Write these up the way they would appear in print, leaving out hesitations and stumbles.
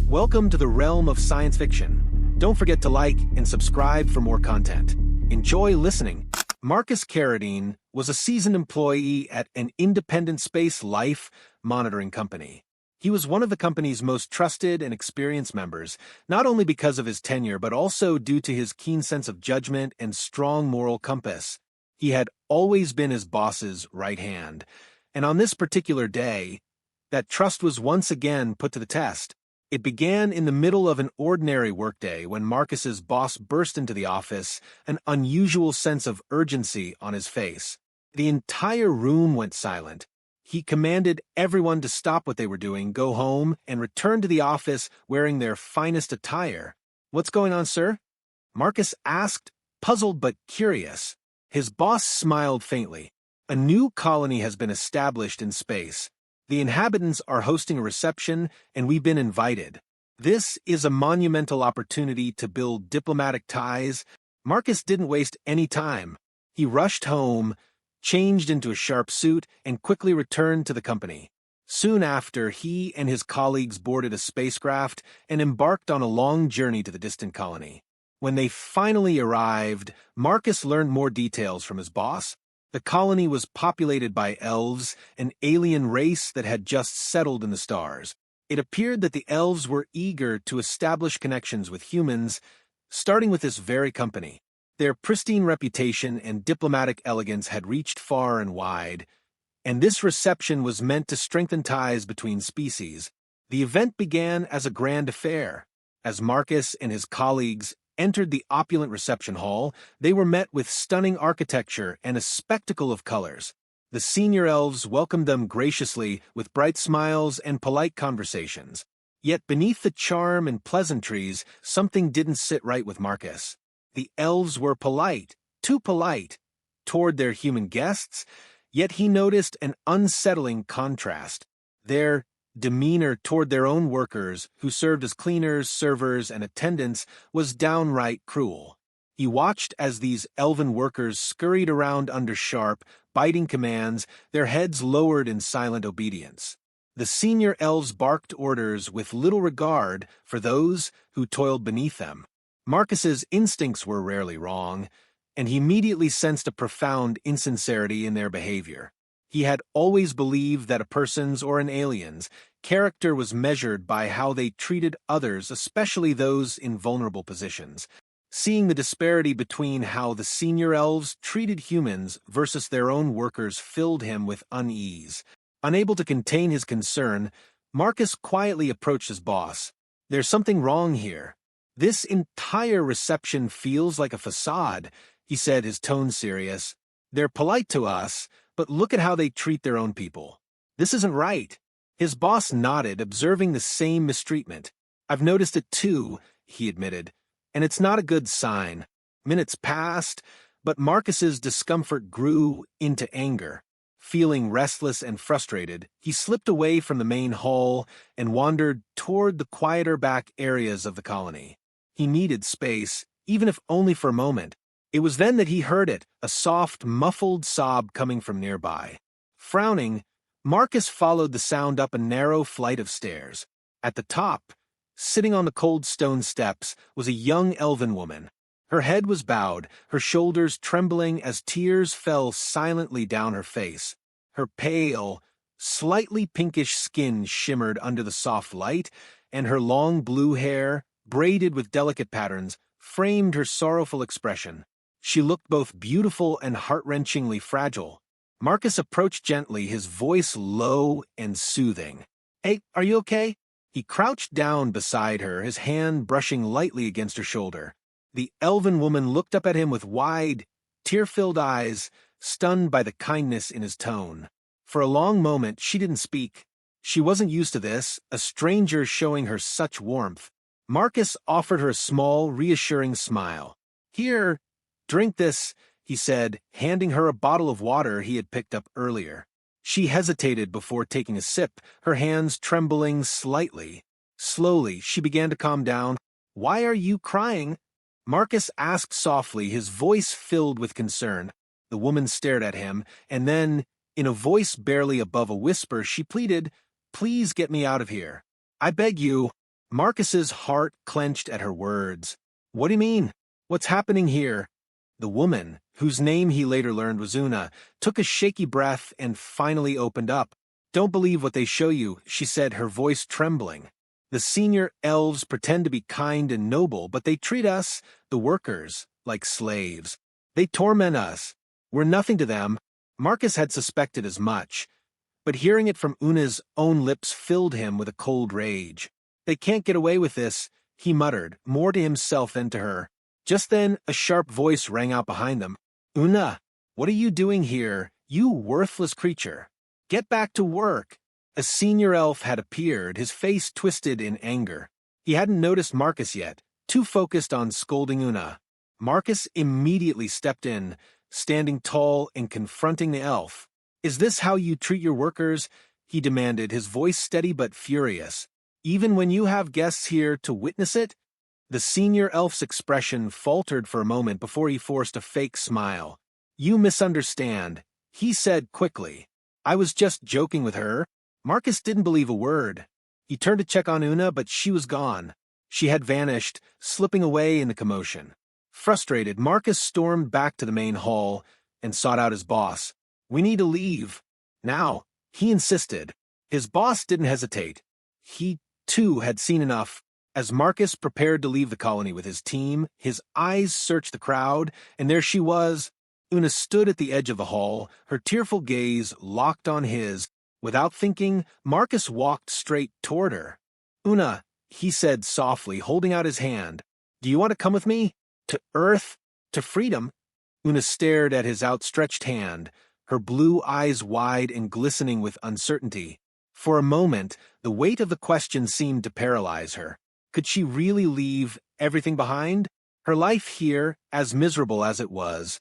Welcome to the realm of science fiction. Don't forget to like and subscribe for more content. Enjoy listening. Marcus Carradine was a seasoned employee at an independent space life monitoring company. He was one of the company's most trusted and experienced members, not only because of his tenure but also due to his keen sense of judgment and strong moral compass. He had always been his boss's right hand, and on this particular day, that trust was once again put to the test. It began in the middle of an ordinary workday when Marcus's boss burst into the office, an unusual sense of urgency on his face. The entire room went silent. He commanded everyone to stop what they were doing, go home, and return to the office wearing their finest attire. "What's going on, sir?" Marcus asked, puzzled but curious. His boss smiled faintly. "A new colony has been established in space. The inhabitants are hosting a reception, and we've been invited. This is a monumental opportunity to build diplomatic ties." Marcus didn't waste any time. He rushed home, changed into a sharp suit, and quickly returned to the company. Soon after, he and his colleagues boarded a spacecraft and embarked on a long journey to the distant colony. When they finally arrived, Marcus learned more details from his boss. The colony was populated by elves, an alien race that had just settled in the stars. It appeared that the elves were eager to establish connections with humans, starting with this very company. Their pristine reputation and diplomatic elegance had reached far and wide, and this reception was meant to strengthen ties between species. The event began as a grand affair. As Marcus and his colleagues entered the opulent reception hall, they were met with stunning architecture and a spectacle of colors. The senior elves welcomed them graciously with bright smiles and polite conversations. Yet beneath the charm and pleasantries, something didn't sit right with Marcus. The elves were polite, too polite, toward their human guests, yet he noticed an unsettling contrast. Their demeanor toward their own workers, who served as cleaners, servers, and attendants, was downright cruel. He watched as these elven workers scurried around under sharp, biting commands, their heads lowered in silent obedience. The senior elves barked orders with little regard for those who toiled beneath them. Marcus's instincts were rarely wrong, and he immediately sensed a profound insincerity in their behavior. He had always believed that a person's or an alien's character was measured by how they treated others, especially those in vulnerable positions. Seeing the disparity between how the senior elves treated humans versus their own workers filled him with unease. Unable to contain his concern, Marcus quietly approached his boss. "There's something wrong here. This entire reception feels like a facade," he said, his tone serious. "They're polite to us, but look at how they treat their own people. This isn't right." His boss nodded, observing the same mistreatment. "I've noticed it too," he admitted, "and it's not a good sign." Minutes passed, but Marcus's discomfort grew into anger. Feeling restless and frustrated, he slipped away from the main hall and wandered toward the quieter back areas of the colony. He needed space, even if only for a moment. It was then that he heard it, a soft, muffled sob coming from nearby. Frowning, Marcus followed the sound up a narrow flight of stairs. At the top, sitting on the cold stone steps, was a young elven woman. Her head was bowed, her shoulders trembling as tears fell silently down her face. Her pale, slightly pinkish skin shimmered under the soft light, and her long blue hair, braided with delicate patterns, framed her sorrowful expression. She looked both beautiful and heart-wrenchingly fragile. Marcus approached gently, his voice low and soothing. "Hey, are you okay?" He crouched down beside her, his hand brushing lightly against her shoulder. The elven woman looked up at him with wide, tear-filled eyes, stunned by the kindness in his tone. For a long moment, she didn't speak. She wasn't used to this, a stranger showing her such warmth. Marcus offered her a small, reassuring smile. "Here, drink this," he said, handing her a bottle of water he had picked up earlier. She hesitated before taking a sip, her hands trembling slightly. Slowly, she began to calm down. "Why are you crying?" Marcus asked softly, his voice filled with concern. The woman stared at him, and then, in a voice barely above a whisper, she pleaded, "Please get me out of here. I beg you." Marcus's heart clenched at her words. What do you mean? What's happening here? The woman, whose name he later learned was Una, took a shaky breath and finally opened up. Don't believe what they show you, she said, her voice trembling. The senior elves pretend to be kind and noble, but they treat us, the workers, like slaves. They torment us. We're nothing to them. Marcus had suspected as much, but hearing it from Una's own lips filled him with a cold rage. They can't get away with this, he muttered, more to himself than to her. Just then, a sharp voice rang out behind them. Una, what are you doing here, you worthless creature? Get back to work. A senior elf had appeared, his face twisted in anger. He hadn't noticed Marcus yet, too focused on scolding Una. Marcus immediately stepped in, standing tall and confronting the elf. Is this how you treat your workers? He demanded, his voice steady but furious. Even when you have guests here to witness it? The senior elf's expression faltered for a moment before he forced a fake smile. You misunderstand, he said quickly. I was just joking with her. Marcus didn't believe a word. He turned to check on Una, but she was gone. She had vanished, slipping away in the commotion. Frustrated, Marcus stormed back to the main hall and sought out his boss. We need to leave. Now, he insisted. His boss didn't hesitate. He, too, had seen enough. As Marcus prepared to leave the colony with his team, his eyes searched the crowd, and there she was. Una stood at the edge of the hall, her tearful gaze locked on his. Without thinking, Marcus walked straight toward her. Una, he said softly, holding out his hand. Do you want to come with me? To Earth? To freedom? Una stared at his outstretched hand, her blue eyes wide and glistening with uncertainty. For a moment, the weight of the question seemed to paralyze her. Could she really leave everything behind? Her life here, as miserable as it was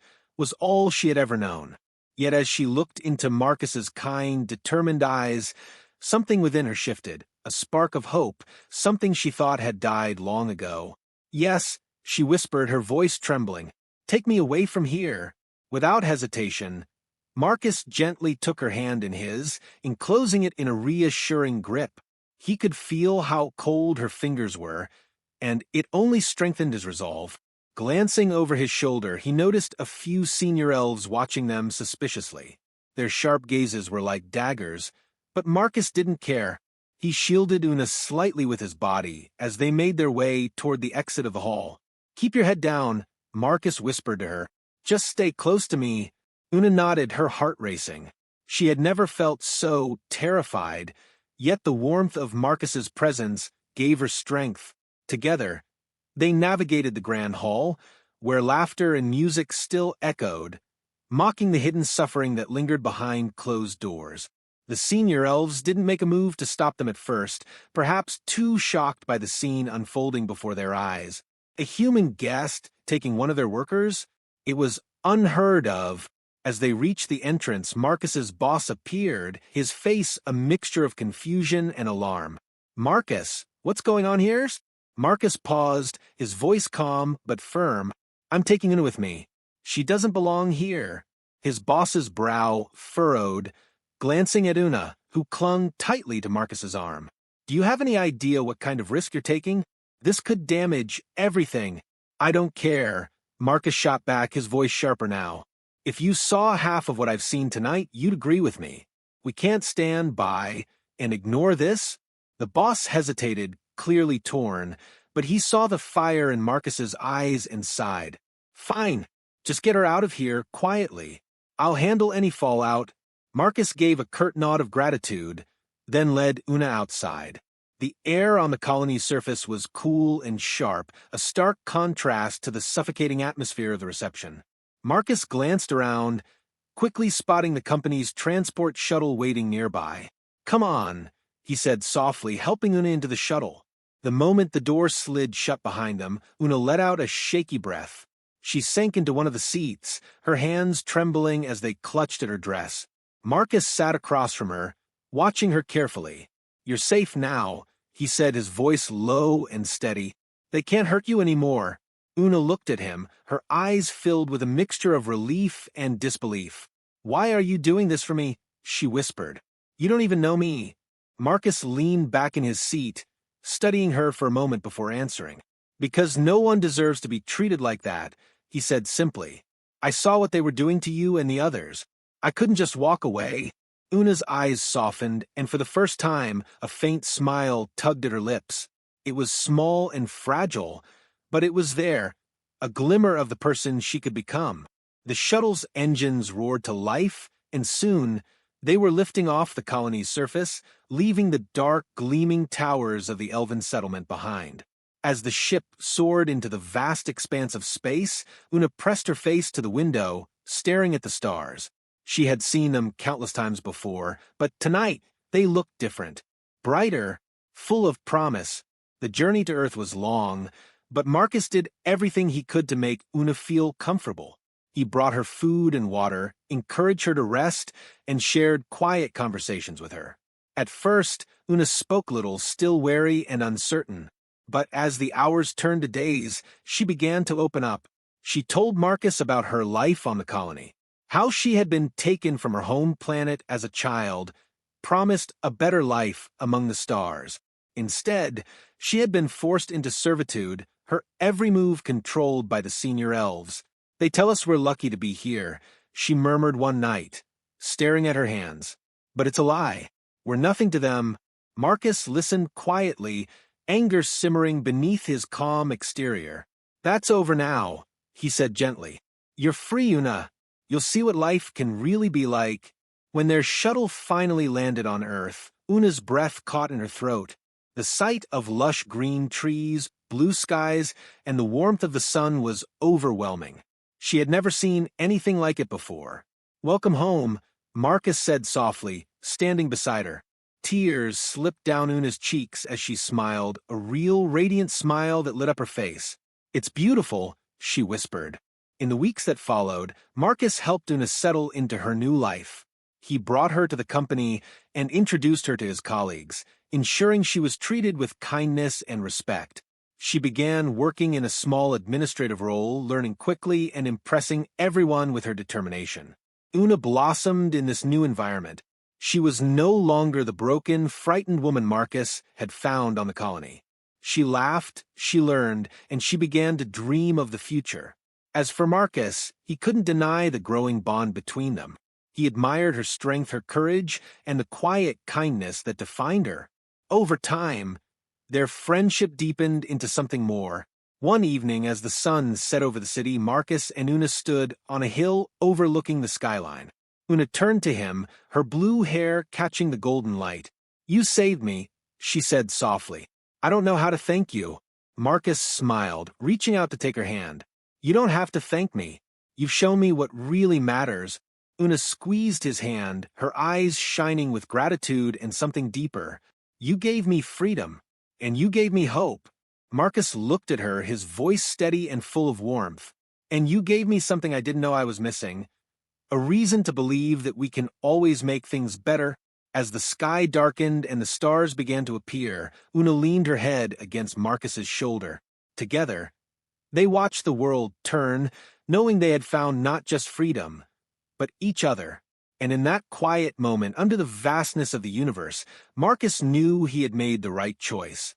all she had ever known. Yet as she looked into Marcus's kind, determined eyes, something within her shifted, a spark of hope, something she thought had died long ago. Yes, she whispered, her voice trembling. Take me away from here. Without hesitation, Marcus gently took her hand in his, enclosing it in a reassuring grip. He could feel how cold her fingers were, and it only strengthened his resolve. Glancing over his shoulder, he noticed a few senior elves watching them suspiciously. Their sharp gazes were like daggers, but Marcus didn't care. He shielded Una slightly with his body as they made their way toward the exit of the hall. Keep your head down, Marcus whispered to her. Just stay close to me. Una nodded, her heart racing. She had never felt so terrified, yet the warmth of Marcus's presence gave her strength. Together, they navigated the grand hall, where laughter and music still echoed, mocking the hidden suffering that lingered behind closed doors. The senior elves didn't make a move to stop them at first, perhaps too shocked by the scene unfolding before their eyes. A human guest taking one of their workers? It was unheard of. As they reached the entrance, Marcus's boss appeared, his face a mixture of confusion and alarm. Marcus, what's going on here? Marcus paused, his voice calm but firm. I'm taking Una with me. She doesn't belong here. His boss's brow furrowed, glancing at Una, who clung tightly to Marcus's arm. Do you have any idea what kind of risk you're taking? This could damage everything. I don't care. Marcus shot back, his voice sharper now. If you saw half of what I've seen tonight, you'd agree with me. We can't stand by and ignore this. The boss hesitated, clearly torn, but he saw the fire in Marcus's eyes and sighed. Fine, just get her out of here quietly. I'll handle any fallout. Marcus gave a curt nod of gratitude, then led Una outside. The air on the colony's surface was cool and sharp, a stark contrast to the suffocating atmosphere of the reception. Marcus glanced around, quickly spotting the company's transport shuttle waiting nearby. Come on, he said softly, helping Una into the shuttle. The moment the door slid shut behind them, Una let out a shaky breath. She sank into one of the seats, her hands trembling as they clutched at her dress. Marcus sat across from her, watching her carefully. You're safe now, he said, his voice low and steady. They can't hurt you anymore. Una looked at him, her eyes filled with a mixture of relief and disbelief. Why are you doing this for me? She whispered. You don't even know me. Marcus leaned back in his seat, studying her for a moment before answering. "Because no one deserves to be treated like that," he said simply. "I saw what they were doing to you and the others. I couldn't just walk away." Una's eyes softened, and for the first time, a faint smile tugged at her lips. It was small and fragile, but it was there, a glimmer of the person she could become. The shuttle's engines roared to life, and soon they were lifting off the colony's surface, leaving the dark, gleaming towers of the elven settlement behind. As the ship soared into the vast expanse of space, Una pressed her face to the window, staring at the stars. She had seen them countless times before, but tonight they looked different. Brighter, full of promise. The journey to Earth was long, but Marcus did everything he could to make Una feel comfortable. He brought her food and water, encouraged her to rest, and shared quiet conversations with her. At first, Una spoke little, still wary and uncertain. But as the hours turned to days, she began to open up. She told Marcus about her life on the colony, how she had been taken from her home planet as a child, promised a better life among the stars. Instead, she had been forced into servitude, her every move controlled by the senior elves. "They tell us we're lucky to be here," she murmured one night, staring at her hands. "But it's a lie. We're nothing to them." Marcus listened quietly, anger simmering beneath his calm exterior. "That's over now," he said gently. "You're free, Una. You'll see what life can really be like." When their shuttle finally landed on Earth, Una's breath caught in her throat. The sight of lush green trees, blue skies, and the warmth of the sun was overwhelming. She had never seen anything like it before. "Welcome home," Marcus said softly, standing beside her. Tears slipped down Una's cheeks as she smiled, a real, radiant smile that lit up her face. "It's beautiful," she whispered. In the weeks that followed, Marcus helped Una settle into her new life. He brought her to the company and introduced her to his colleagues, ensuring she was treated with kindness and respect. She began working in a small administrative role, learning quickly and impressing everyone with her determination. Una blossomed in this new environment. She was no longer the broken, frightened woman Marcus had found on the colony. She laughed, she learned, and she began to dream of the future. As for Marcus, he couldn't deny the growing bond between them. He admired her strength, her courage, and the quiet kindness that defined her. Over time, their friendship deepened into something more. One evening, as the sun set over the city, Marcus and Una stood on a hill overlooking the skyline. Una turned to him, her blue hair catching the golden light. "You saved me," she said softly. "I don't know how to thank you." Marcus smiled, reaching out to take her hand. "You don't have to thank me. You've shown me what really matters." Una squeezed his hand, her eyes shining with gratitude and something deeper. "You gave me freedom, and you gave me hope." Marcus looked at her, his voice steady and full of warmth. "And you gave me something I didn't know I was missing. A reason to believe that we can always make things better." As the sky darkened and the stars began to appear, Una leaned her head against Marcus's shoulder. Together, they watched the world turn, knowing they had found not just freedom, but each other. And in that quiet moment, under the vastness of the universe, Marcus knew he had made the right choice.